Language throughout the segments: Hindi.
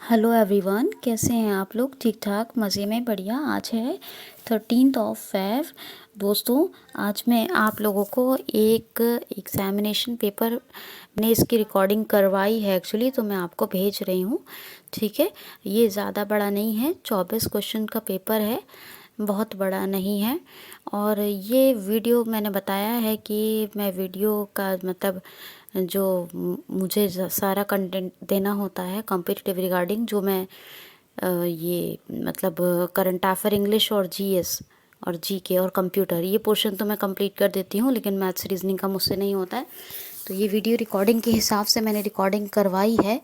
हेलो एवरीवन, कैसे हैं आप लोग? ठीक ठाक, मज़े में, बढ़िया। आज है 13 Feb। दोस्तों, आज मैं आप लोगों को एक एग्ज़ामिनेशन पेपर ने इसकी रिकॉर्डिंग करवाई है एक्चुअली, तो मैं आपको भेज रही हूँ। ठीक है, ये ज़्यादा बड़ा नहीं है, 24 क्वेश्चन का पेपर है, बहुत बड़ा नहीं है। और ये वीडियो मैंने बताया है कि मैं वीडियो का मतलब जो मुझे सारा कंटेंट देना होता है कॉम्पिटिटिव रिगार्डिंग, जो मैं ये मतलब करंट अफेयर इंग्लिश और जीएस और जीके और कंप्यूटर, ये पोर्शन तो मैं कंप्लीट कर देती हूँ, लेकिन मैथ्स रीजनिंग का मुझसे नहीं होता है। तो ये वीडियो रिकॉर्डिंग के हिसाब से मैंने रिकॉर्डिंग करवाई है,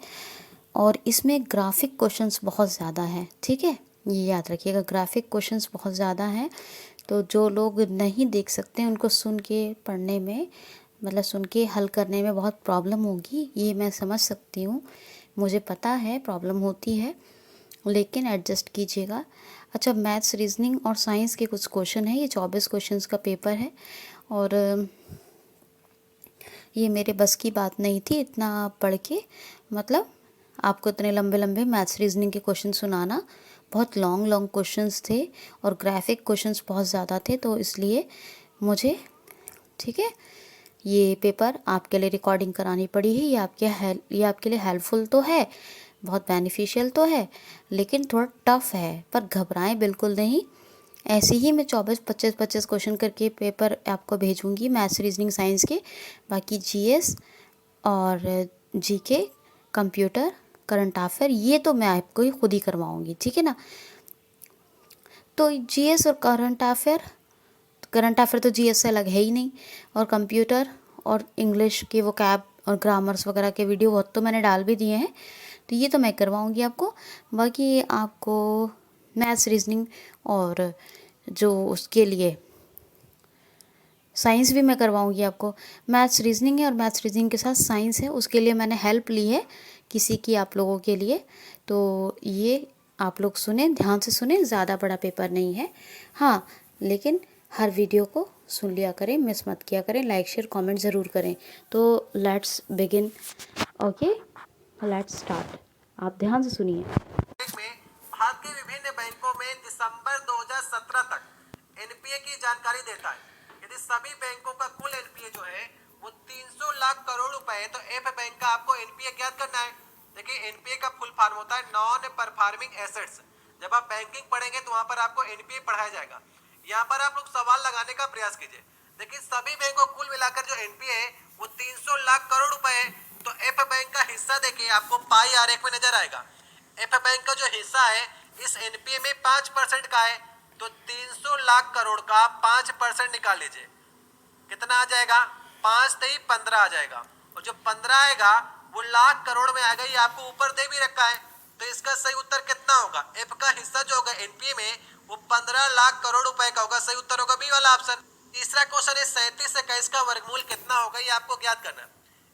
और इसमें ग्राफिक क्वेश्चंस बहुत ज़्यादा हैं। ठीक है, ये याद रखिएगा, ग्राफिक क्वेश्चंस बहुत ज़्यादा हैं। तो जो लोग नहीं देख सकते उनको सुन के पढ़ने में, मतलब सुन के हल करने में बहुत प्रॉब्लम होगी, ये मैं समझ सकती हूँ, मुझे पता है प्रॉब्लम होती है, लेकिन एडजस्ट कीजिएगा। अच्छा, मैथ्स रीजनिंग और साइंस के कुछ क्वेश्चन हैं, ये 24 क्वेश्चंस का पेपर है। और ये मेरे बस की बात नहीं थी इतना पढ़ के, मतलब आपको इतने लंबे लंबे मैथ्स रीजनिंग के क्वेश्चन सुनाना। बहुत लॉन्ग लॉन्ग क्वेश्चंस थे और ग्राफिक क्वेश्चंस बहुत ज़्यादा थे, तो इसलिए मुझे, ठीक है, ये पेपर आपके लिए रिकॉर्डिंग करानी पड़ी है। ये आपके लिए हेल्पफुल तो है, बहुत बेनिफिशियल तो है, लेकिन थोड़ा टफ है। पर घबराएं बिल्कुल नहीं, ऐसे ही मैं 24-25 क्वेश्चन करके पेपर आपको भेजूंगी, मैथ्स रीजनिंग साइंस के। बाकी जीएस और जीके, कंप्यूटर, करंट अफेयर, ये तो मैं आपको ही खुद ही करवाऊंगी, ठीक है ना। तो जीएस और करंट अफेयर तो जीएस से अलग है ही नहीं, और कंप्यूटर और इंग्लिश के वो कैब और ग्रामर्स वगैरह के वीडियो बहुत तो मैंने डाल भी दिए हैं, तो ये तो मैं करवाऊंगी आपको। बाकी आपको मैथ्स रीजनिंग और जो उसके लिए साइंस भी मैं करवाऊंगी आपको। मैथ्स रीजनिंग है और मैथ्स रीजनिंग के साथ साइंस है, उसके लिए मैंने हेल्प ली है किसी की, आप लोगों के लिए। तो ये आप लोग सुने, ध्यान से सुने, ज़्यादा बड़ा पेपर नहीं है। हाँ, लेकिन हर वीडियो को सुन लिया करें, मिस मत किया करें, लाइक शेयर कमेंट ज़रूर करें। तो let's begin, okay, let's start. आप ध्यान से सुनिए। में भारत के विभिन्न बैंकों में दिसंबर 2017 तक एनपीए की जानकारी देता है। यदि सभी बैंकों का कुल एनपीए जो है वो 300 लाख करोड़ रुपए है, तो एफ बैंक का आपको एनपीए ज्ञात करना है। देखिए, एनपीए का फुल फॉर्म होता है नॉन परफॉर्मिंग एसेट्स। जब आप बैंकिंग पढ़ेंगे तो वहां पर आपको एनपीए पढ़ाया जाएगा। यहाँ पर आप लोग सवाल लगाने का प्रयास कीजिए। देखिए, सभी बैंकों कुल मिलाकर जो एनपीए है वो 300 लाख करोड़ रुपए है। तो एफ बैंक का हिस्सा देखिए आपको पाई आरेख में नजर आएगा। एफ बैंक का जो हिस्सा है इस एनपीए में 5% का है, तो 300 लाख करोड़ का 5% निकाल लीजिए, कितना आ जाएगा? 5 3 15 आ जाएगा। और जो 15 आएगा वो लाख करोड़ में आएगा, ये आपको ऊपर दे भी रखा है। तो इसका सही उत्तर कितना होगा? एफ का हिस्सा जो होगा एनपीए में वो 15 लाख करोड़ रुपए का होगा। सही उत्तर होगा बी वाला ऑप्शन। तीसरा क्वेश्चन है 37 का वर्गमूल कितना होगा, ये आपको ज्ञात करना है।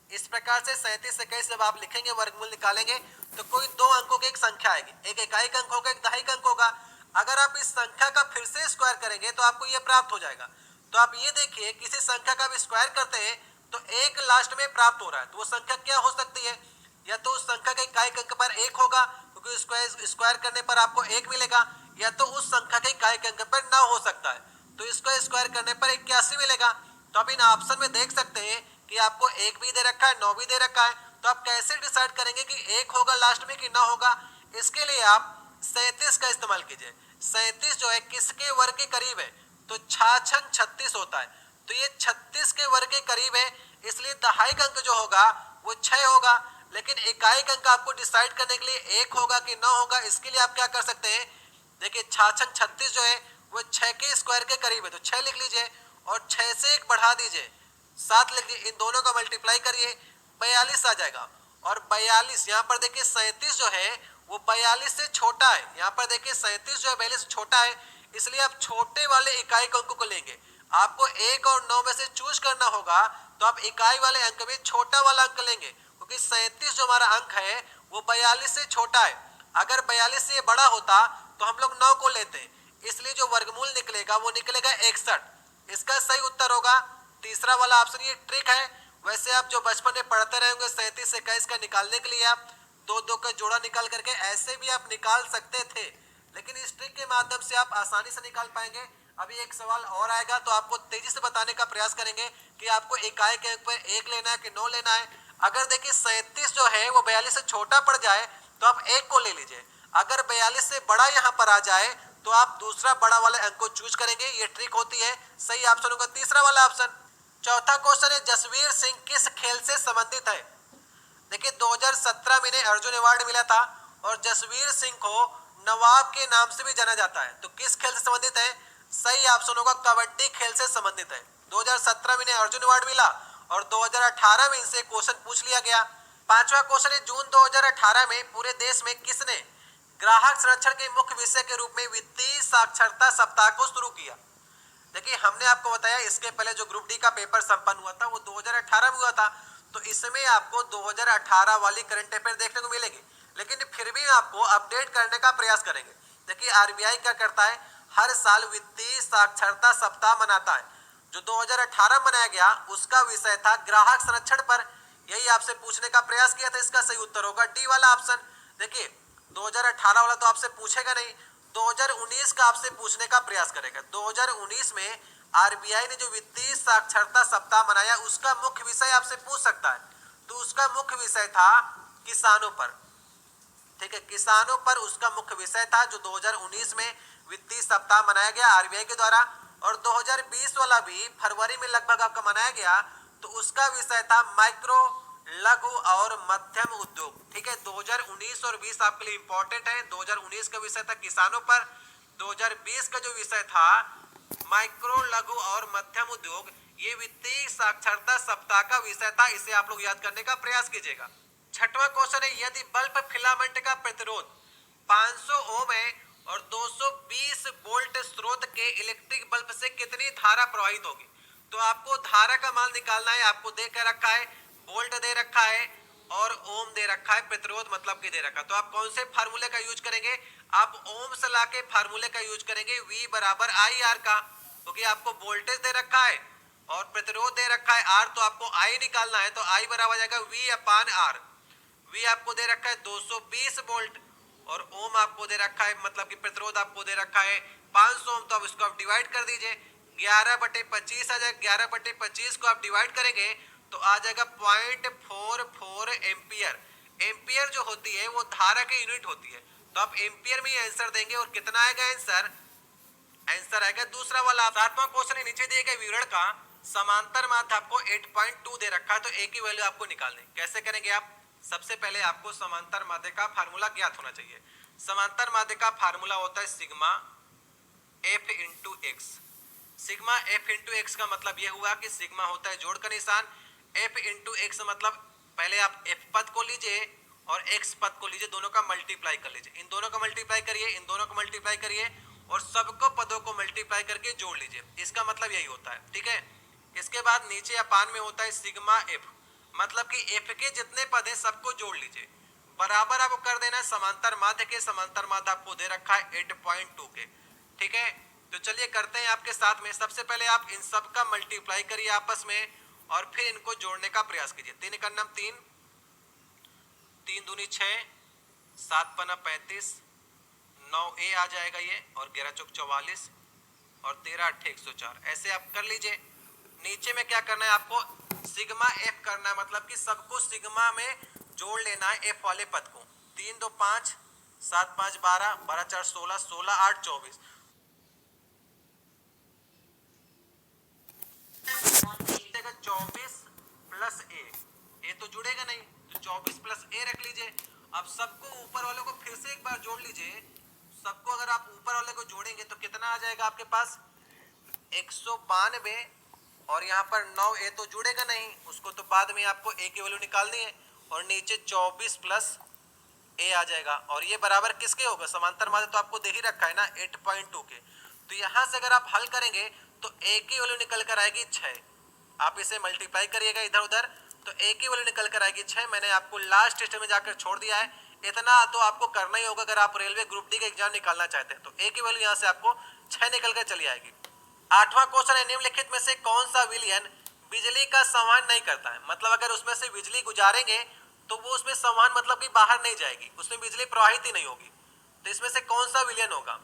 इस प्रकार से 37 जब आप लिखेंगे, वर्गमूल निकालेंगे, तो कोई दो अंकों की एक संख्या आएगी, एक इकाई अंक होगा, एक दहाई अंक होगा। अगर आप इस संख्या का फिर से स्क्वायर करेंगे तो आपको ये प्राप्त हो जाएगा। तो आप ये देखिए, किसी संख्या का भी स्क्वायर करते हैं तो एक लास्ट में प्राप्त हो रहा है, तो वो संख्या क्या हो सकती है? या तो उस संख्या के इकाई अंक पर एक होगा, क्योंकि स्क्वायर करने पर आपको एक मिलेगा, या तो उस संख्या के इकाई अंक पर ना हो सकता है, तो इसको स्क्वायर करने पर 81 मिलेगा। तो आप इन ऑप्शन में देख सकते हैं कि आपको एक भी दे रखा है, 9 भी दे रखा है। तो आप कैसे डिसाइड करेंगे कि एक होगा लास्ट में कि ना होगा? इसके लिए आप 37 का इस्तेमाल कीजिए। 37 जो है किसके वर्ग के करीब है? तो 6 36 होता है, तो ये 36 के वर्ग के करीब है, इसलिए दहाई अंक जो होगा वो 6 होगा। लेकिन इकाई अंक आपको डिसाइड करने के लिए एक होगा कि ना होगा, इसके लिए आप क्या कर सकते हैं? देखिए, 6 36 जो है वो 6 के स्क्वायर के करीब है, तो 6 लिख लीजिए और 6 से एक बढ़ा दीजिए, 7 लिख दीजिए, इन दोनों का मल्टीप्लाई करिए, 42 आ जाएगा। और 42 यहाँ पर देखिए 37 जो है वो 42 से छोटा है। यहाँ पर देखिए 37 जो है 42 से छोटा है, इसलिए आप छोटे वाले इकाई अंक को लेंगे। आपको 1 और 9 में से चूज करना होगा, तो आप इकाई वाले अंक में छोटा वाला अंक लेंगे, क्योंकि 37 जो हमारा अंक है वो 42 से छोटा है। अगर 42 से बड़ा होता तो हम लोग 9 को लेते हैं, इसलिए जो वर्गमूल निकलेगा वो निकलेगा 61। इसका सही उत्तर होगा तीसरा वाला ऑप्शन। ये ट्रिक है, वैसे आप जो बचपन में पढ़ते रहेंगे 37 21 का निकालने के लिए आप दो दो का जोड़ा निकाल करके ऐसे भी आप निकाल सकते थे, लेकिन इस ट्रिक के माध्यम से आप आसानी से निकाल पाएंगे। अभी एक सवाल और आएगा तो आपको तेजी से बताने का प्रयास करेंगे कि आपको इकाई के ऊपर एक लेना है कि 9 लेना है। अगर देखिए 37 जो है वो 42 से छोटा पड़ जाए तो आप एक को ले लीजिए, अगर 42 से बड़ा यहाँ पर आ जाए तो आप दूसरा बड़ा वाले अंक को चूज करेंगे। ये ट्रिक होती है। सही ऑप्शन होगा तीसरा वाला ऑप्शन। चौथा क्वेश्चन है, जसवीर सिंह किस खेल से संबंधित है? देखिए 2017 में इन्हें अर्जुन अवार्ड मिला था और जसवीर सिंह को नवाब के नाम से भी जाना जाता है, तो किस खेल से संबंधित है? सही ऑप्शन होगा कबड्डी खेल से संबंधित है। 2017 में इन्हें अर्जुन अवार्ड मिला और 2018 में इनसे क्वेश्चन पूछ लिया गया। पांचवा क्वेश्चन है, जून 2018 में पूरे देश में किसने ग्राहक संरक्षण के मुख्य विषय के रूप में वित्तीय साक्षरता सप्ताह को शुरू किया? देखिए हमने आपको बताया इसके पहले जो ग्रुप डी का पेपर संपन्न हुआ था वो 2018 में हुआ था, तो इसमें आपको 2018 वाली करंट अफेयर देखने को मिलेगी, लेकिन फिर भी आपको अपडेट करने का प्रयास करेंगे। देखिए आरबीआई क्या करता है, हर साल वित्तीय साक्षरता सप्ताह मनाता है। जो 2018 मनाया गया उसका विषय था ग्राहक संरक्षण पर, यही आपसे पूछने का प्रयास किया था। इसका सही उत्तर होगा डी वाला ऑप्शन। देखिए 2018 वाला तो आपसे पूछेगा नहीं, 2019 का आपसे पूछने का प्रयास करेगा। 2019 में आरबीआई ने जो वित्तीय साक्षरता सप्ताह मनाया उसका मुख्य विषय आपसे पूछ सकता है, तो उसका मुख्य विषय था किसानों पर। ठीक है, किसानों पर उसका मुख्य विषय था, जो 2019 में वित्तीय सप्ताह मनाया गया आरबीआई के द्वारा। और 2020 वाला भी फरवरी में लगभग आपका मनाया गया, तो उसका विषय था माइक्रो लघु और मध्यम उद्योग। ठीक है, 2019 और 20 आपके लिए इंपॉर्टेंट है। 2019 का विषय था किसानों पर, 2020 का जो विषय था माइक्रो लघु और मध्यम उद्योग, ये वित्तीय साक्षरता सप्ताह का विषय था। इसे आप लोग याद करने का प्रयास कीजिएगा। छठवां क्वेश्चन है, यदि बल्ब फिलामेंट का प्रतिरोध 500 ओम है और 220 वोल्ट स्रोत के इलेक्ट्रिक बल्ब से कितनी धारा प्रवाहित होगी? तो आपको धारा का मान निकालना है। आपको दे कर रखा है, वोल्ट दे रखा है और ओम दे रखा है, प्रतिरोध मतलब कि दे रखा। तो आप कौन से फार्मूले का यूज करेंगे? आप ओम से लाके फार्मूले का यूज करेंगे, V बराबर आई आर का, क्योंकि आपको वोल्टेज दे रखा है और प्रतिरोध दे रखा है आर, तो आपको आई निकालना है। तो आई बराबर जाएगा V अपान आर। V आपको दे रखा है 220 वोल्ट और ओम आपको दे रखा है, मतलब कि प्रतिरोध आपको दे रखा है 500 ओम। तो अब इसको आप डिवाइड कर दीजिए, 11/25 आ जाएगा। 11/25 को आप डिवाइड करेंगे तो आ जाएगा 0.44 एम्पियर। एम्पियर जो होती है वो धारा की यूनिट होती है, तो आप एम्पियर में ही आंसर देंगे। और कितना आएगा आंसर? आंसर आएगा दूसरा वाला। सातवां क्वेश्चन नीचे दिए गए विवरण का समांतर माध्य आपको 8.2 दे रखा है, तो ए की वैल्यू आपको निकालनी। कैसे करेंगे आप? सबसे पहले आपको समांतर माध्य का फार्मूला ज्ञात होना चाहिए। समांतर माध्य का फार्मूला होता है sigma F into x. Sigma F into x का मतलब यह हुआ कि सिग्मा होता है जोड़ का निशान, एफ इंटू एक्स मतलब पहले आप एफ पद को लीजिए और एक्स पद को लीजिए, दोनों का मल्टीप्लाई कर लीजिए। इन दोनों का मल्टीप्लाई करिए, इन दोनों को मल्टीप्लाई करिए और सबको पदों को मल्टीप्लाई करके जोड़ लीजिए। इसका मतलब यही होता है। ठीक है, इसके बाद नीचे अपान में होता है सिग्मा एफ, मतलब कि एफ के जितने पद हैं सबको जोड़ लीजिए। बराबर आपको कर देना है समांतर माध्य के। समांतर माध्य आपको दे रखा है 8.2 के। ठीक है, तो चलिए करते हैं आपके साथ में। सबसे पहले आप इन सब का मल्टीप्लाई करिए आपस में और फिर इनको जोड़ने का प्रयास कीजिए। 3 का नाम 3, 3 दूनी 6, 7 पना 35, 9 ए आ जाएगा ये, और 11 चौक 44 और 13 8 104। ऐसे आप कर लीजिए। नीचे में क्या करना है आपको? सिग्मा एफ करना है, मतलब कि सबको सिग्मा में जोड़ लेना है एफ वाले पद को। 3 2 5, 7 5 12, 12 4 16, 16 8 24। 24 प्लस ए तो जुड़ेगा नहीं, तो 24 प्लस ए रख लीजिए। अब सबको ऊपर वाले को फिर से एक बार जोड़ लीजिए। सबको अगर आप ऊपर वाले को जोड़ेंगे तो कितना आ जाएगा आपके पास? 192। और यहाँ पर 9 ए तो जुड़ेगा नहीं, उसको तो बाद में आपको ए की वैल्यू निकालनी है। और नीचे 24 प्लस ए आ जाएगा। और ये बराबर किसके होगा? समांतर माध्य तो आपको दे ही रखा है ना 8.2 के। तो यहाँ से अगर आप हल करेंगे तो ए की वैल्यू निकल कर आएगी 6। आप इसे मल्टीप्लाई करिएगा इधर उधर, तो ए की वैल्यू निकल कर आएगी 6। मैंने आपको लास्ट स्टेज में जाकर छोड़ दिया है। इतना तो आपको करना ही होगा अगर आप रेलवे ग्रुप डी का एग्जाम निकालना चाहते हैं। तो ए की वैल्यू यहाँ से आपको 6 निकल कर चली आएगी। आठवां क्वेश्चन है, निम्नलिखित में से कौन सा विलयन बिजली का संवहन नहीं करता है? मतलब अगर उसमें से बिजली गुजारेंगे तो वो उसमें संवहन मतलब कि बाहर नहीं जाएगी, उसमें बिजली प्रवाहित ही नहीं होगी। तो इसमें से कौन सा विलयन होगा?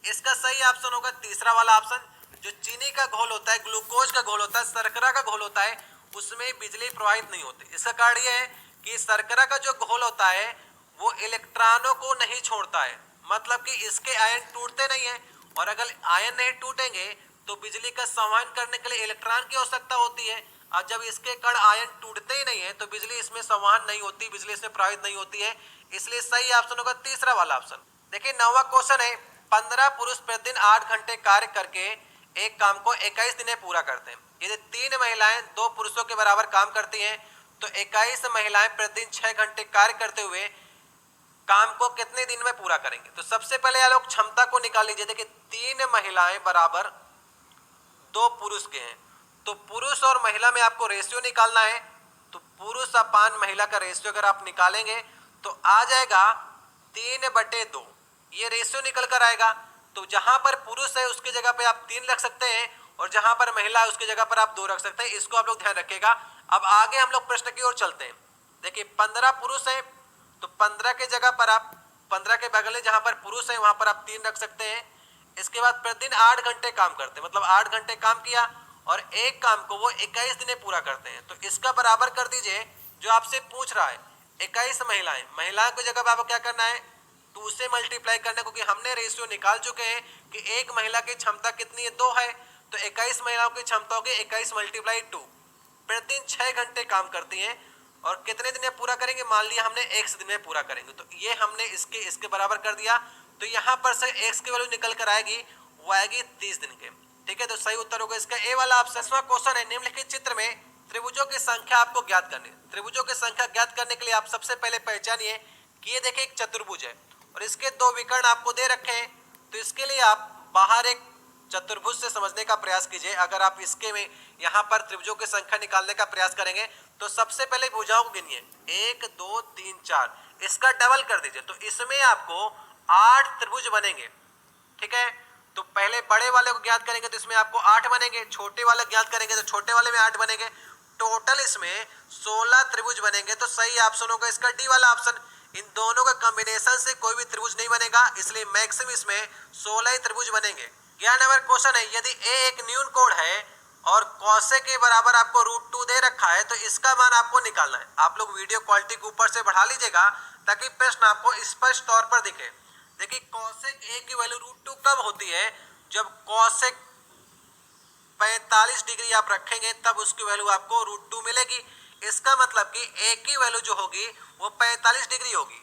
इसका सही ऑप्शन होगा तीसरा वाला ऑप्शन। जो चीनी का घोल होता है, ग्लूकोज का घोल होता है, शर्करा का घोल होता है, उसमें बिजली प्रवाहित नहीं होती। इसका कारण यह है कि शर्करा का जो घोल होता है वो इलेक्ट्रॉनों को नहीं छोड़ता है, मतलब कि इसके आयन टूटते नहीं है, और अगर आयन नहीं टूटेंगे तो बिजली का संवहन करने के लिए इलेक्ट्रॉन की आवश्यकता होती है, और जब इसके कण आयन टूटते ही नहीं है तो बिजली इसमें संवहन नहीं होती, बिजली इसमें प्रवाहित नहीं होती है। इसलिए सही ऑप्शन होगा तीसरा वाला ऑप्शन। देखिए 9वां क्वेश्चन है, 15 पुरुष प्रतिदिन 8 घंटे कार्य करके एक काम को 21 दिन में पूरा करते हैं। यदि 3 महिलाएं 2 पुरुषों के बराबर काम करती हैं तो 21 महिलाएं प्रतिदिन 6 घंटे कार्य करते हुए काम को कितने दिन में पूरा करेंगे? तो सबसे पहले आप लोग क्षमता को निकाल लीजिए। देखिए 3 महिलाएं बराबर 2 पुरुष के हैं, तो पुरुष और महिला में आपको रेशियो निकालना है। तो पुरुष अपान महिला का रेशियो अगर आप निकालेंगे तो आ जाएगा 3/2, ये रेशियो निकल कर आएगा। तो जहां पर पुरुष है उसकी जगह पे आप 3 रख सकते हैं, और जहां पर महिला है उसकी जगह पर आप 2 रख सकते हैं। इसको आप लोग ध्यान रखिएगा। अब आगे हम लोग प्रश्न की ओर चलते हैं। देखिए 15 पुरुष है तो 15 के जगह पर आप 15 के बगल में जहां पर पुरुष है वहां पर आप 3 रख सकते हैं। इसके बाद प्रतिदिन 8 घंटे काम करते हैं, मतलब 8 घंटे काम किया और एक काम को वो 21 दिन में पूरा करते हैं। तो इसका बराबर कर दीजिए जो आपसे पूछ रहा है 21 महिलाएं, महिलाओं की जगह पर आपको क्या करना है 2 से मल्टीप्लाई करना है, क्योंकि हमने रेशियो निकाल चुके हैं कि एक महिला की क्षमता कितनी है 2 है, तो 21 महिलाओं की क्षमता होगी 21 × 2। प्रतिदिन 6 घंटे काम करती हैं और कितने दिन में पूरा करेंगे? मान लिया हमने x दिन में पूरा करेंगे, तो ये हमने इसके बराबर कर दिया। तो यहाँ पर से x की वैल्यू निकल कर आएगी, वो आएगी 30 दिन के। ठीक है, तो सही उत्तर होगा इसका ए वाला ऑप्शन। 10वां क्वेश्चन है, निम्नलिखित चित्र में त्रिभुजों की संख्या आपको ज्ञात करनी है। त्रिभुजों की संख्या ज्ञात करने के लिए आप सबसे पहले पहचानिए कि ये देखिए एक चतुर्भुज है और इसके 2 विकर्ण आपको दे रखे हैं। तो इसके लिए आप बाहर एक चतुर्भुज से समझने का प्रयास कीजिए। अगर आप इसके में यहाँ पर त्रिभुजों की संख्या निकालने का प्रयास करेंगे तो सबसे पहले भुजाओं को गिनिए 1 2 3 4, इसका डबल कर दीजिए तो इसमें आपको 8 त्रिभुज बनेंगे। ठीक है, तो पहले बड़े वाले को ज्ञात करेंगे तो इसमें आपको 8 बनेंगे, छोटे वाले ज्ञात करेंगे तो छोटे वाले में 8 बनेंगे, टोटल इसमें 16 त्रिभुज बनेंगे। तो सही ऑप्शन होगा इसका डी वाला ऑप्शन। इन दोनों का कॉम्बिनेशन से कोई भी त्रिभुज नहीं बनेगा, इसलिए मैक्सिमम इसमें 16 ही त्रिभुज बनेंगे। 11 नंबर क्वेश्चन है, यदि ए एक न्यून कोण है और कौसे के बराबर आपको √2 दे रखा है तो इसका मान आपको निकालना है। आप लोग वीडियो क्वालिटी को ऊपर से बढ़ा लीजिएगा ताकि प्रश्न आपको स्पष्ट तौर पर दिखे। देखिए कौसेक ए की वैल्यू √2 कब होती है? जब कौसेक 45 डिग्री आप रखेंगे तब उसकी वैल्यू आपको √2 मिलेगी। इसका मतलब कि ए की वैल्यू जो होगी वो 45 डिग्री होगी।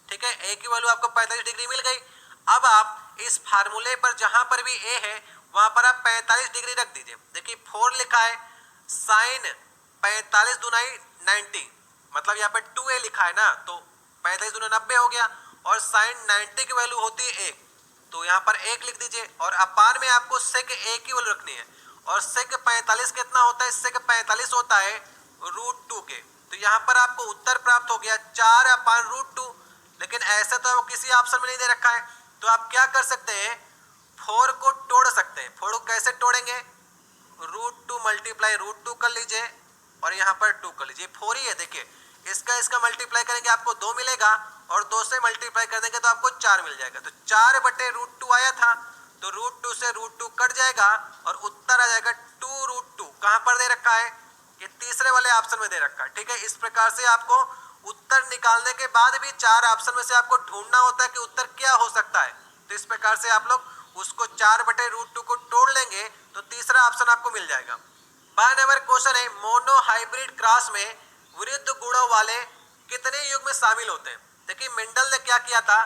ठीक है, ए की वैल्यू आपको 45 डिग्री मिल गई। अब आप इस फार्मूले पर जहां पर भी ए है वहां पर आप 45 डिग्री रख दीजिए। देखिए 4 लिखा है, साइन 45 दूनाई 90, मतलब यहाँ पे 2a लिखा है ना, तो 45 दूना 90 हो गया, और साइन 90 की वैल्यू होती है 1, तो यहाँ पर 1 लिख दीजिए। और अपार में आपको सेक a की वैल्यू रखनी है, और सेक 45 कितना होता है? सेक 45 होता है √2 के। तो यहाँ पर आपको उत्तर प्राप्त हो गया 4/√2। लेकिन ऐसा तो किसी ऑप्शन में नहीं दे रखा है, तो आप क्या कर सकते हैं 4 को तोड़ सकते हैं। 4 को कैसे तोड़ेंगे? √2 मल्टीप्लाई √2 कर लीजिए और यहाँ पर 2 कर लीजिए, 4 ही है। देखिए इसका मल्टीप्लाई करेंगे आपको 2 मिलेगा, और 2 से मल्टीप्लाई कर देंगे तो आपको 4 मिल जाएगा। तो 4/√2 आया था, तो √2 से √2 कट जाएगा और उत्तर आ जाएगा 2√2। कहाँ पर दे रखा है? ये तीसरे वाले ऑप्शन में दे रखा है। ठीक है, इस प्रकार से आपको उत्तर निकालने के बाद भी 4 ऑप्शन में से आपको ढूंढना होता है कि उत्तर क्या हो सकता है। तो इस प्रकार से आप लोग उसको 4/√2 को तोड़ लेंगे तो तीसरा ऑप्शन आपको मिल जाएगा। 12 नंबर क्वेश्चन है, मोनो हाइब्रिड क्रॉस में विरुद्ध गुणों वाले कितने युग्म शामिल होते हैं? देखिए मेंडल ने क्या किया था,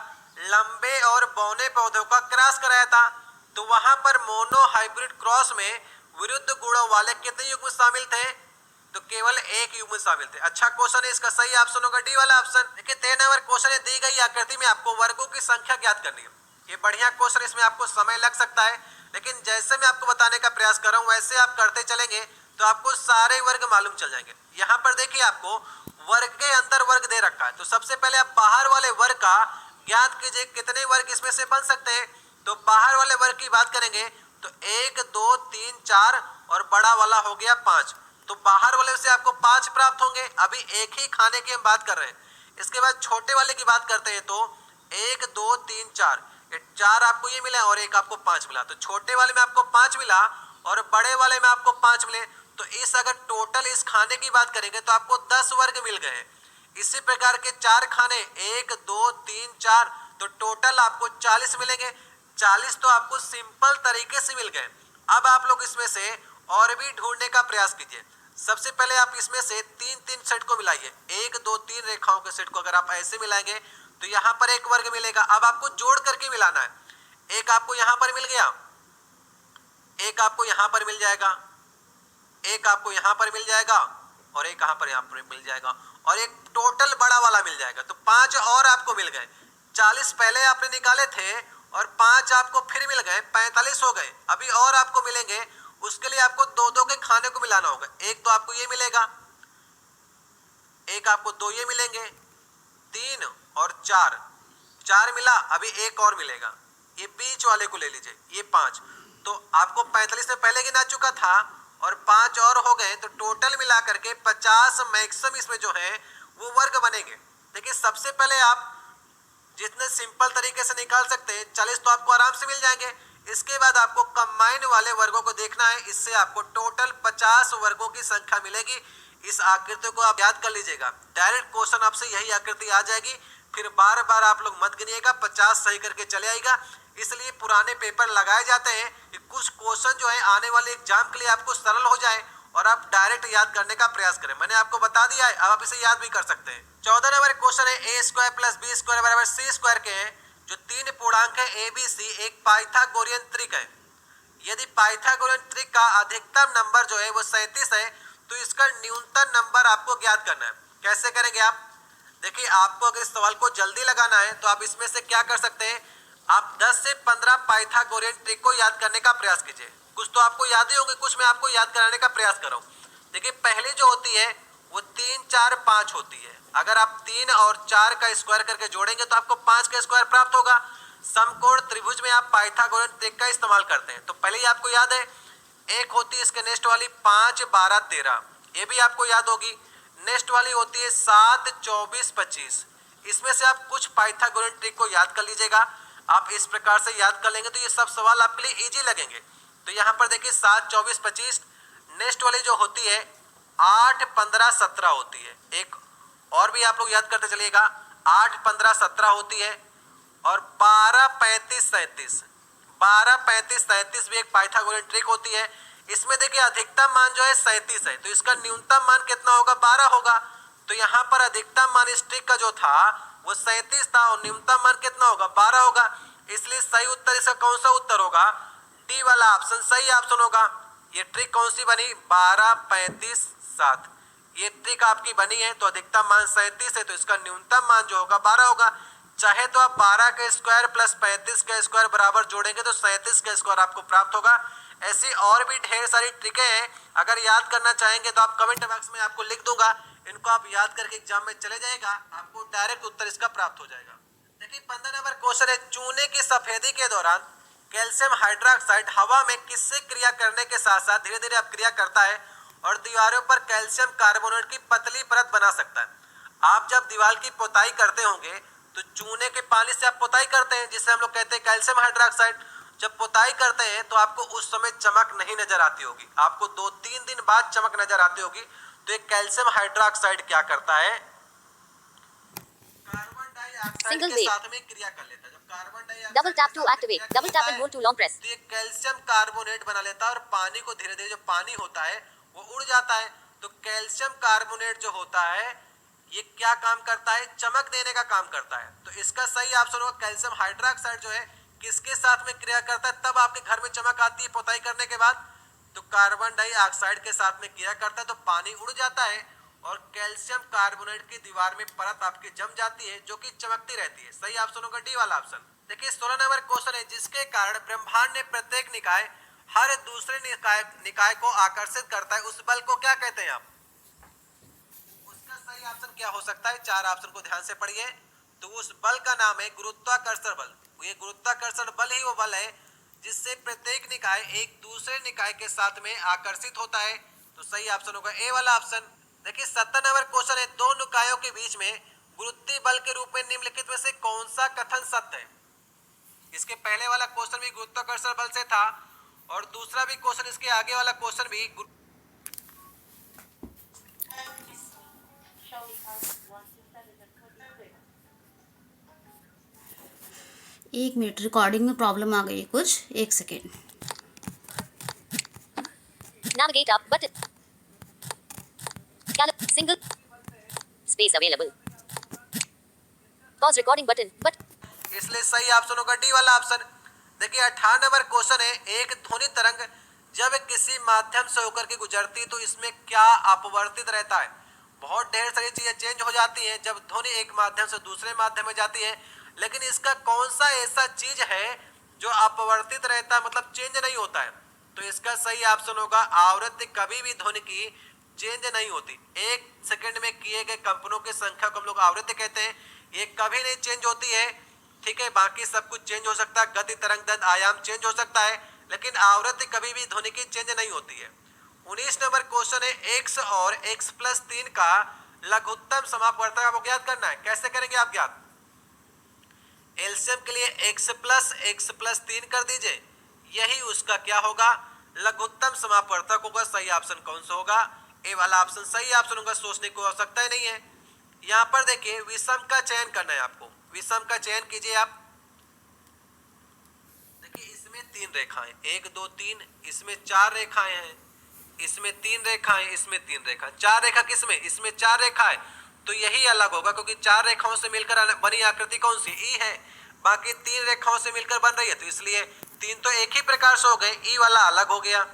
लंबे और बौने पौधों का क्रॉस कराया था, तो वहां पर मोनो हाइब्रिड क्रॉस में विरुद्ध गुणों वाले कितने युग्म शामिल थे? तो केवल 1 युग्म शामिल थे। अच्छा क्वेश्चन है, इसका सही ऑप्शन होगा डी वाला ऑप्शन। देखिए 13 नंबर क्वेश्चन है, दी गई आकृति में आपको वर्गों की संख्या ज्ञात करनी है। ये बढ़िया क्वेश्चन, इसमें आपको समय लग सकता है, लेकिन जैसे मैं आपको बताने का प्रयास कर रहा हूँ वैसे आप करते चलेंगे तो आपको सारे वर्ग मालूम चल जाएंगे। यहाँ पर देखिए आपको वर्ग के अंदर वर्ग दे रखा है, तो सबसे पहले आप बाहर वाले वर्ग का ज्ञात कीजिए कितने वर्ग इसमें से बन सकते हैं। तो बाहर वाले वर्ग की बात करेंगे तो 1 2 3 4 और बड़ा वाला हो गया 5। तो बाहर वाले से आपको 5 प्राप्त होंगे। अभी एक ही खाने की हम बात कर रहे हैं। इसके बाद छोटे वाले की बात करते हैं तो 1 2 3 4, ये 4 आपको ये मिला और एक आपको 5 मिला। तो छोटे वाले में आपको 5 मिला और बड़े वाले में आपको 5 मिले। तो इस अगर टोटल इस खाने की बात करेंगे तो आपको 10 वर्ग मिल गए। इसी प्रकार के 4 खाने 1 2 3 4, तो टोटल आपको 40 मिलेंगे। 40 तो आपको सिंपल तरीके से मिल गए। अब आप लोग इसमें से और भी ढूंढने का प्रयास कीजिए। सबसे पहले आप इसमें से 3 सेट को मिलाइए। 1 2 3 रेखाओं के सेट को अगर आप ऐसे मिलाएंगे तो यहाँ पर एक वर्ग मिलेगा। अब आपको जोड़ करके मिलाना है। एक आपको यहाँ पर मिल गया, एक आपको यहाँ पर मिल जाएगा, एक आपको यहाँ पर मिल जाएगा और एक यहाँ पर मिल जाएगा और एक टोटल बड़ा वाला मिल जाएगा। तो 5 और आपको मिल गए। 40 पहले आपने निकाले थे और 5 आपको फिर मिल गए, 45 हो गए। अभी और आपको मिलेंगे, उसके लिए आपको 2 के खाने को मिलाना होगा। एक तो आपको ये मिलेगा, एक आपको 2 ये मिलेंगे, 3 और 4 मिला। अभी एक और मिलेगा, ये बीच वाले को ले लीजिए, ये 5। तो आपको 45 में पहले गिना चुका था और 5 और हो गए, तो टोटल मिला करके 50 मैक्सिमम इसमें जो है वो वर्ग बनेंगे। देखिए सबसे पहले आप जितने सिंपल तरीके से निकाल सकते हैं 40 तो आपको आराम से मिल जाएंगे। इसके बाद आपको कंबाइन वाले वर्गों को देखना है। इससे आपको टोटल 50 वर्गों की संख्या मिलेगी। इस आकृति को आप याद कर लीजिएगा। डायरेक्ट क्वेश्चन आपसे यही आकृति आ जाएगी, फिर बार बार आप लोग मत गिनिएगा, 50 सही करके चले आएगा। इसलिए पुराने पेपर लगाए जाते हैं कि कुछ क्वेश्चन जो है आने वाले एग्जाम के लिए आपको सरल हो जाए और आप डायरेक्ट याद करने का प्रयास करें। मैंने आपको बता दिया है, अब आप इसे याद भी कर सकते हैं। 14 नंबर क्वेश्चन है a square plus b square बराबर c स्क्वायर के हैं, जो 3 पूर्णांक है a b c एक पाइथागोरियन त्रिक है। यदि पाइथागोरियन त्रिक का अधिकतम नंबर जो है वो 37 है तो इसका न्यूनतम नंबर आपको ज्ञात करना है। कैसे करेंगे आप? देखिए आपको अगर इस सवाल को जल्दी लगाना है तो आप इसमें से क्या कर सकते हैं, आप 10 से 15 पाइथागोरियन ट्रिक को याद करने का प्रयास कीजिए। कुछ तो आपको याद ही होंगे, कुछ मैं आपको याद कराने का प्रयास कर रहा हूँ। देखिए पहली जो होती है वो 3 4 5 होती है। अगर आप 3 और 4 का स्क्वायर करके जोड़ेंगे तो आपको 5 का स्क्वायर प्राप्त होगा। समकोण त्रिभुज में आप पाइथागोरियन ट्रिक का इस्तेमाल करते हैं। तो पहले ही आपको याद है, एक होती है इसके नेक्स्ट वाली 5 12 13, ये भी आपको याद होगी। नेक्स्ट वाली होती है 7 24 25। इसमें से आप कुछ पाइथागोरियन ट्रिक को याद कर लीजिएगा। आप इस प्रकार से याद कर लेंगे तो ये सब सवाल आपके लिए इजी लगेंगे। तो यहाँ पर देखिए 7 24 25। नेक्स्ट वाली जो होती है 8 15 17 होती है। एक और भी आप लोग याद करते चलिएगा, 8 15 17 होती है और 12 35 37। 12 35 37 भी एक पाइथागोरियन ट्रिक होती है। इसमें देखिए अधिकतम मान जो है 37 है, तो इसका न्यूनतम मान कितना होगा? 12 होगा। तो यहाँ पर अधिकतम मान इस ट्रिक का जो था वो 37 था और न्यूनतम मान कितना होगा? 12 होगा। इसलिए सही उत्तर इसका कौन सा उत्तर होगा? डी वाला ऑप्शन सही ऑप्शन होगा। ये ट्रिक कौन सी बनी? 12 35 7। ये ट्रिक आपकी बनी है तो अधिकतम मान 37 है, तो इसका न्यूनतम मान जो होगा 12 होगा। चाहे तो आप 12 का स्क्वायर प्लस 35 का स्क्वायर बराबर जोड़ेंगे तो 37 का स्क्वायर आपको प्राप्त होगा। ऐसी और भी ढेर सारी ट्रिकें हैं, अगर याद करना चाहेंगे तो आप कमेंट बॉक्स में आपको लिख दूंगा। इनको आप याद करके एग्जाम में चले जाएगा, आपको डायरेक्ट उत्तर इसका प्राप्त हो जाएगा। देखिए 15 नंबर क्वेश्चन है, चूने की सफेदी के दौरान कैल्शियम हाइड्रोक्साइड हवा में किससे क्रिया करने के साथ साथ धीरे धीरे अब क्रिया करता है और दीवारों पर कैल्शियम कार्बोनेट की पतली परत बना सकता है। आप जब दीवार की पुताई करते होंगे तो चूने के पानी से आप पुताई करते हैं, जिसे हम लोग कहते हैं कैल्शियम हाइड्रोक्साइड। जब पुताई करते हैं तो आपको उस समय चमक नहीं नजर आती होगी, आपको 2-3 दिन बाद चमक नजर आती होगी। तो एक कैल्शियम हाइड्रोक्साइड क्या करता है? कार्बन डाइऑक्साइड के साथ में क्रिया कर लेता है। जब carbon dioxide Double tap to activate. Double tap and hold to long press. तो ये कैल्शियम कार्बोनेट बना लेता है और पानी को धीरे धीरे जो पानी होता है वो उड़ जाता है। तो कैल्शियम कार्बोनेट जो होता है ये क्या काम करता है? चमक देने का काम करता है। तो इसका सही ऑप्शन होगा कैल्शियम हाइड्रोक्साइड जो है किसके साथ में क्रिया करता है तब आपके घर में चमक आती है पुताई करने के बाद? तो कार्बन डाइऑक्साइड के साथ में क्रिया करता है तो पानी उड़ जाता है और कैल्शियम कार्बोनेट की दीवार में परत आपकी जम जाती है जो कि चमकती रहती है। सही ऑप्शन होगा डी वाला ऑप्शन। देखिए 16 नंबर क्वेश्चन है, जिसके कारण ब्रह्मांड में प्रत्येक निकाय हर दूसरे निकाय को आकर्षित करता है, उस बल को क्या कहते हैं आप? उसका सही ऑप्शन क्या हो सकता है? 4 ऑप्शन को ध्यान से पढ़िए। तो उस बल का नाम है गुरुत्वाकर्षण बल। ये गुरुत्वाकर्षण बल ही वो बल है जिससे प्रत्येक निकाय एक दूसरे निकाय के साथ में आकर्षित होता है। तो सही ऑप्शन होगा ए वाला ऑप्शन। देखिए 70 नंबर क्वेश्चन है, दो निकायों के बीच में गुरुत्वीय बल के रूप में निम्नलिखित में से कौन सा कथन सत्य है। इसके पहले वाला क्वेश्चन भी गुरुत्वाकर्षण बल से था और दूसरा भी क्वेश्चन इसके आगे वाला क्वेश्चन भी एक मिनट, रिकॉर्डिंग में प्रॉब्लम आ गई है कुछ, एक second. Navigate up button. Single space available. Pause recording button. But इसलिए सही ऑप्शन होगा डी वाला ऑप्शन। देखिए 18 नंबर क्वेश्चन है, एक ध्वनि तरंग जब किसी माध्यम से होकर के गुजरती तो इसमें क्या अपवर्तित रहता है। बहुत ढेर सारी चीजें चेंज हो जाती हैं जब ध्वनि एक माध्यम से दूसरे माध्यम में जाती है, लेकिन इसका कौन सा ऐसा चीज है जो अपवर्तित रहता है, मतलब चेंज नहीं होता है। तो इसका सही ऑप्शन होगा आवृत्ति। कभी भी ध्वनि की चेंज नहीं होती, एक सेकंड में किए गए कंपनों की संख्या को हम लोग आवृत्ति कहते हैं, ये कभी नहीं चेंज होती है। ठीक है, बाकी सब कुछ चेंज हो सकता है, गति, तरंग दैर्ध्य, आयाम चेंज हो सकता है, लेकिन आवृत्ति कभी भी ध्वनि की चेंज नहीं होती है। 19 नंबर क्वेश्चन है, x और x+3 का लघुत्तम समापवर्तक आपको ज्ञात करना है। कैसे करेंगे आप ज्ञात? एलसीएम के लिए x+3 कर दीजिए, यही उसका क्या होगा, लघुत्तम समापवर्तक होगा। सही ऑप्शन कौन सा होगा? ए वाला ऑप्शन सही ऑप्शन होगा, सोचने को आवश्यकता ही नहीं है। यहाँ पर देखिए विषम का चयन करना है आपको, विषम का चयन कीजिए आप। देखिए इसमें 3 रेखाएं, 1 2 3, इसमें 4 रेखाएं हैं, इसमें 3 रेखाएं, इसमें 3 रेखा, 4 रेखा किसमें, इसमें 4 रेखाएं, तो यही अलग होगा क्योंकि 4 रेखाओं से मिलकर बनी आकृति कौन सी, ई है। बाकी 3 रेखाओं से मिलकर बन रही है, तो इसलिए 3 तो एक ही प्रकार से हो गए, ई वाला अलग हो गया।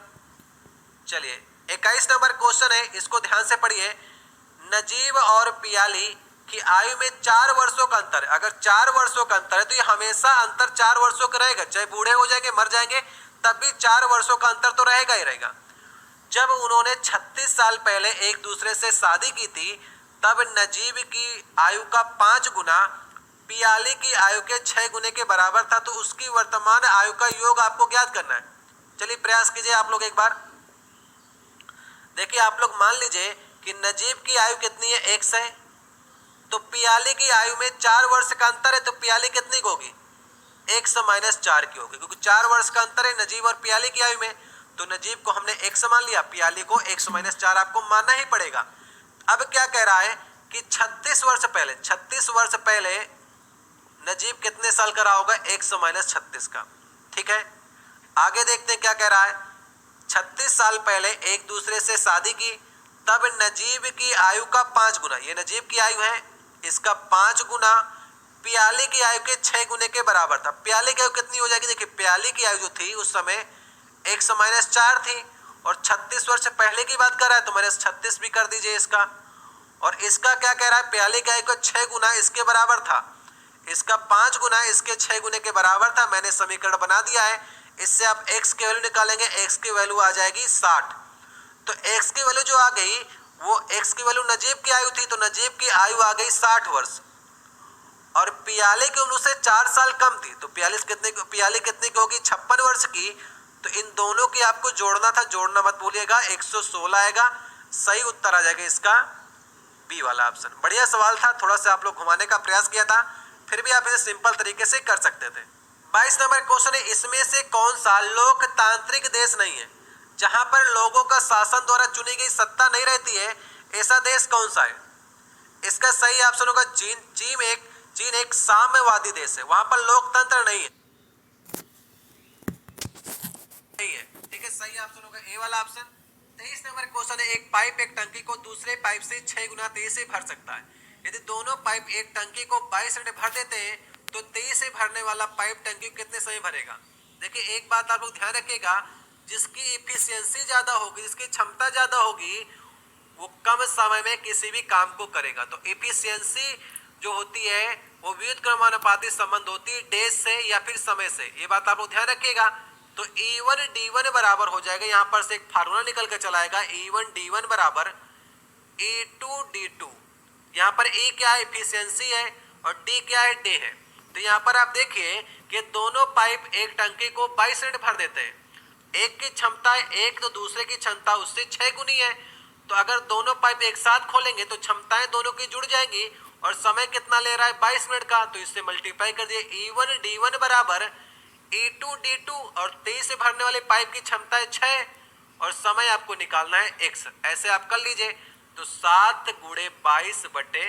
चलिए 21 नंबर क्वेश्चन है, इसको ध्यान से पढ़िए। नजीब और पियाली की आयु में 4 वर्षों का अंतर है। अगर 4 वर्षों का अंतर है तो ये हमेशा अंतर 4 वर्षों का रहेगा, चाहे बूढ़े हो जाएंगे, मर जाएंगे, तब भी 4 वर्षों का अंतर तो रहेगा ही रहेगा। जब उन्होंने 36 साल पहले एक दूसरे से शादी की थी, तब नजीब की आयु का 5 गुना पियाली की आयु के 6 गुने के बराबर था, तो उसकी वर्तमान आयु का योग आपको ज्ञात करना है। चलिए प्रयास कीजिए आप लोग एक बार। देखिए आप लोग मान लीजिए कि नजीब की आयु कितनी है, 1 है, तो पियाली की आयु में 4 वर्ष का अंतर है, तो पियाली कितनी की होगी, 100-4 की होगी, क्योंकि 4 वर्ष का अंतर है नजीब और पियाली की आयु में। तो नजीब को हमने 100 मान लिया, पियाली को 100-4 आपको मानना ही पड़ेगा। अब क्या कह रहा है कि 36 वर्ष पहले नजीब कितने साल का रहा होगा, 100-36 का। ठीक है, आगे देखते हैं क्या कह रहा है। 36 साल पहले एक दूसरे से शादी की, तब नजीब की आयु का 5 गुना, ये नजीब की आयु है, इसका 5 गुना पियाली की आयु के 6 गुने के बराबर था। पियाली की आयु कितनी हो जाएगी, देखिए पियाली की आयु जो थी उस समय 100-4 थी, और 36 वर्ष पहले की बात कर रहा है तो -36 भी कर दीजिए इसका। और इसका क्या कह रहा है, पियाली की आयु का 6 गुना इसके बराबर था, इसका 5 गुना इसके 6 गुने के बराबर था। मैंने समीकरण बना दिया है, इससे आप x की वैल्यू निकालेंगे, x की वैल्यू आ जाएगी 60। तो x की वैल्यू जो आ गई वो x की वैल्यू नजीब की आयु थी, तो नजीब की आयु आ गई 60 वर्ष, और पियाली की उम्र से 4 साल कम थी, तो पियाली कितनी की होगी, 56 वर्ष की। तो इन दोनों की आपको जोड़ना था, जोड़ना मत भूलिएगा, 116 आएगा। सही उत्तर आ जाएगा इसका बी वाला ऑप्शन। बढ़िया सवाल था, थोड़ा सा आप लोग घुमाने का प्रयास किया था, फिर भी आप इसे सिंपल तरीके से कर सकते थे। 22 नंबर क्वेश्चन है, इसमें से कौन सा लोकतांत्रिक देश नहीं है, जहां पर लोगों का शासन द्वारा चुनी गई सत्ता नहीं रहती है, ऐसा देश कौन सा है? इसका सही ऑप्शन होगा चीन। चीन एक साम्यवादी देश है, वहां पर लोकतंत्र नहीं है। ठीक है, सही ऑप्शन होगा ए वाला ऑप्शन। 23 नंबर क्वेश्चन है, एक पाइप एक टंकी को दूसरे पाइप से 6 गुना तेज से भर सकता है। यदि दोनों पाइप एक टंकी को 22 मिनट भर देते हैं तो 23 से भरने वाला पाइप टंकी को कितने समय भरेगा? देखिए एक बात आप लोग ध्यान रखिएगा, जिसकी इफिशियंसी ज्यादा होगी, जिसकी क्षमता ज्यादा होगी, वो कम समय में किसी भी काम को करेगा। तो इफिशियंसी जो होती है वो विद्युत क्रमानुपाती संबंध होती है डेज से या फिर समय से, ये बात आप लोग ध्यान रखिएगा। तो E1 D1 बराबर हो जाएगा, यहाँ पर से एक फार्मूला निकल कर चला आएगा, E1 D1 बराबर E2 D2। यहाँ पर E क्या है, इफिशियंसी है, और D क्या है, डे है। तो यहाँ पर आप देखिए कि दोनों पाइप एक टंकी को 22 मिनट भर देते हैं, एक की क्षमता है एक, तो दूसरे की क्षमता उससे 6 गुनी है। तो अगर दोनों पाइप एक साथ खोलेंगे तो क्षमताएं दोनों की जुड़ जाएंगी। और समय कितना ले रहा है? 22 मिनट का। तो इससे मल्टीप्लाई कर दिए, E1 D1 बराबर E2 D2। और 23 से भरने वाले पाइप की क्षमता है 6 और समय आपको निकालना है x। ऐसे आप कर लीजिए। तो 7 गुणे 22 बटे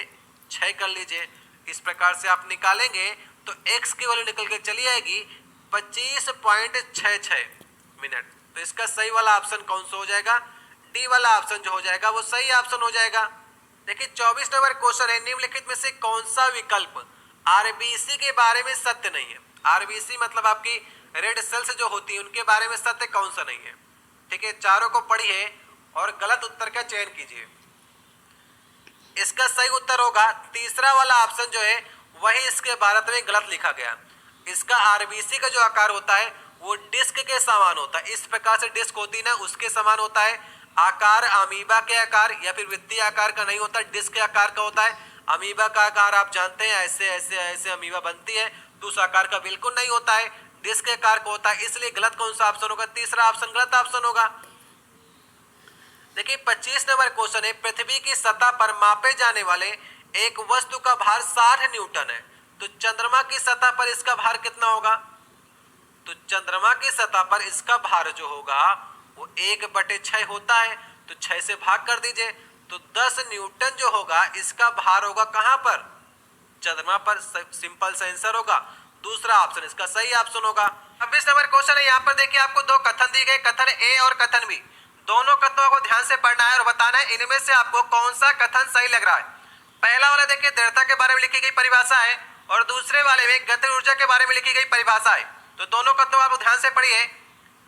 6 कर लीजिए। इस प्रकार से आप निकालेंगे तो x की वैल्यू निकल के चली आएगी 25.66 मिनट। तो इसका सही वाला ऑप्शन कौन सा हो जाएगा? डी वाला ऑप्शन जो हो जाएगा वो सही ऑप्शन हो जाएगा। देखिए 24 नंबर क्वेश्चन है, निम्नलिखित में से कौन सा विकल्प आरबीसी के बारे में सत्य नहीं है? आरबीसी मतलब आपकी रेड सेल्स जो होती है उनके बारे में सत्य कौन सा नहीं है? ठीक है, चारों को पढ़िए और गलत उत्तर का चयन कीजिए। इसका सही उत्तर होगा तीसरा वाला ऑप्शन जो है वही इसके भारत में गलत लिखा गया। इसका आरबीसी का जो आकार होता है वो डिस्क के समान होता है। इस प्रकार से डिस्क होती है ना, उसके समान होता है। आकार अमीबा के आकार या फिर वृत्तीय आकार का नहीं होता, डिस्क के आकार का होता है। अमीबा का आकार आप जानते हैं, ऐसे ऐसे ऐसे अमीबा बनती है, तो उस आकार का बिल्कुल नहीं होता है, डिस्क के आकार का होता है। इसलिए गलत कौन सा ऑप्शन होगा? तीसरा ऑप्शन गलत ऑप्शन होगा। देखिए 25 नंबर क्वेश्चन है, पृथ्वी की सतह पर मापे जाने वाले एक वस्तु का भार 60 न्यूटन है, तो चंद्रमा की सतह पर इसका भार कितना होगा? तो चंद्रमा की सतह पर इसका भार जो होगा वो 1/6 होता है, तो 6 से भाग कर दीजिए। तो 10 न्यूटन जो होगा इसका भार होगा कहां पर? चंद्रमा पर। सिंपल सा आंसर होगा दूसरा ऑप्शन इसका सही ऑप्शन होगा। 26 नंबर क्वेश्चन है, यहाँ पर देखिए आपको दो कथन दी गए, कथन ए और कथन बी। दोनों कथनों को ध्यान से पढ़ना है और बताना है इनमें से आपको कौन सा कथन सही लग रहा है। पहला वाला देखिए दृढ़ता के बारे में लिखी गई परिभाषा है और दूसरे वाले में गतिज ऊर्जा के बारे में लिखी गई परिभाषा है। तो दोनों कथनों को आप ध्यान से पढ़िए।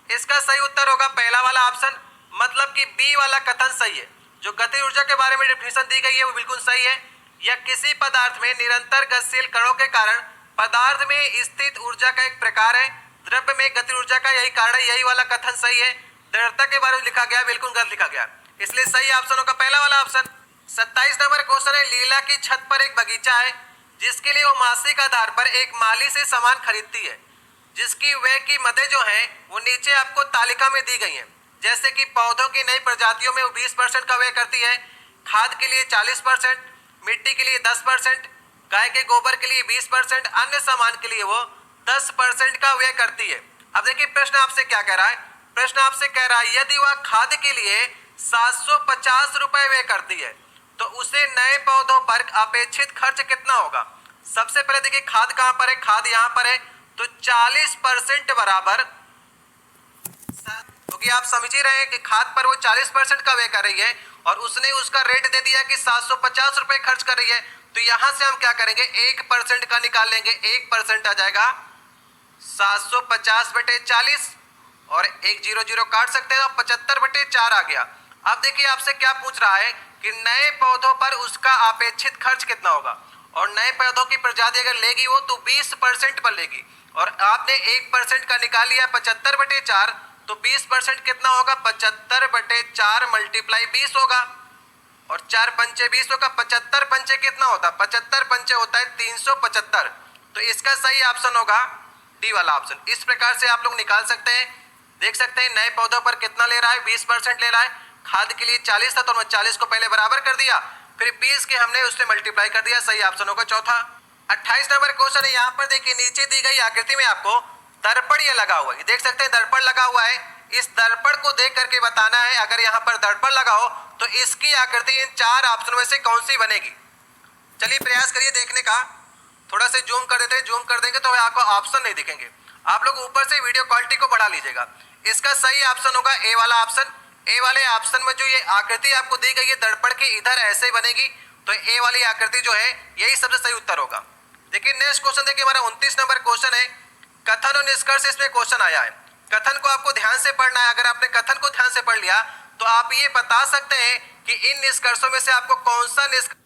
इसका सही उत्तर होगा पहला वाला ऑप्शन, मतलब कि बी वाला कथन सही है। जो गतिज ऊर्जा के बारे में डेफिनेशन दी गई है वो बिल्कुल सही है। यह किसी पदार्थ में निरंतर गतिशील कणों के कारण पदार्थ में स्थित ऊर्जा का एक प्रकार है। द्रव्य में गतिज ऊर्जा का यही कारण है, यही वाला कथन सही है। दृढ़ता के बारे में लिखा गया बिल्कुल गलत लिखा गया, इसलिए सही ऑप्शन होगा पहला वाला ऑप्शन। 27 नंबर क्वेश्चन है, लीला की छत पर एक बगीचा है जिसके लिए वो मासिक आधार पर एक माली से सामान खरीदती है, जिसकी व्यय की मदें जो है वो नीचे आपको तालिका में दी गई है। जैसे कि पौधों की नई प्रजातियों में वो 20% का व्यय करती है, खाद के लिए 40%, मिट्टी के लिए 10%, गाय के गोबर के लिए 20%, अन्य सामान के लिए वो 10% का व्यय करती है। अब देखिए प्रश्न आपसे क्या कह रहा है? प्रश्न आपसे कह रहा है यदि वह खाद के लिए 750 रुपए व्यय करती है तो उसे नए पौधों पर अपेक्षित खर्च कितना होगा? सबसे पहले देखिए खाद कहां पर है? खाद यहां पर है, तो 40% बराबर, क्योंकि आप समझ ही रहे हैं कि खाद पर वो 40% का व्यय कर रही है और उसने उसका रेट दे दिया कि 750 रुपए खर्च कर रही है। तो यहां से हम क्या करेंगे? 1% का निकाल लेंगे, 1% आ जाएगा 750/40 और 100 काट सकते हैं, 75/4 आ गया। अब देखिए आपसे क्या पूछ रहा है कि नए पौधों पर उसका अपेक्षित खर्च कितना होगा, और नए पौधों की प्रजाति अगर लेगी वो तो 20% पर लेगी, और आपने 1% का निकाल लिया 75/4, तो 20% कितना होगा? 75/4 मल्टीप्लाई 20 होगा, और 4 पंचे 20 होगा। 75 पंचे कितना होता है? 75 पंचे होता है 375। तो इसका सही ऑप्शन होगा डी वाला ऑप्शन। इस प्रकार से आप लोग निकाल सकते हैं। देख सकते हैं नए पौधों पर कितना ले रहा है? 20% ले रहा है। खाद के लिए 40 था तो हमने 40 को पहले बराबर कर दिया, फिर 20 के हमने उससे मल्टीप्लाई कर दिया, सही ऑप्शन होगा चौथा। 28 नंबर क्वेश्चन है, यहाँ पर देखिए नीचे दी गई आकृति में आपको दर्पण ये लगा हुआ है, देख सकते हैं दर्पण लगा हुआ है। इस दर्पण को देख करके बताना है अगर यहाँ पर दर्पण लगा हो तो इसकी आकृति इन 4 ऑप्शन में से कौन सी बनेगी। चलिए प्रयास करिए देखने का। थोड़ा से जूम कर देते हैं, जूम कर देंगे तो आपको ऑप्शन नहीं दिखेंगे। आप लोग ऊपर से वीडियो क्वालिटी को बढ़ा लीजिएगा। इसका सही ऑप्शन होगा ए वाला ऑप्शन। ए वाले ऑप्शन में जो ये आकृति आपको दी गई है दर्पण के इधर ऐसे बनेगी, तो ए वाली आकृति जो है यही सबसे सही उत्तर होगा। देखिए नेक्स्ट क्वेश्चन देखिए हमारा 29 नंबर क्वेश्चन है, कथन और निष्कर्ष इसमें क्वेश्चन आया है। कथन को आपको ध्यान से पढ़ना है। अगर आपने कथन को ध्यान से पढ़ लिया तो आप ये बता सकते हैं कि इन निष्कर्षों में से आपको कौन सा निष्कर्ष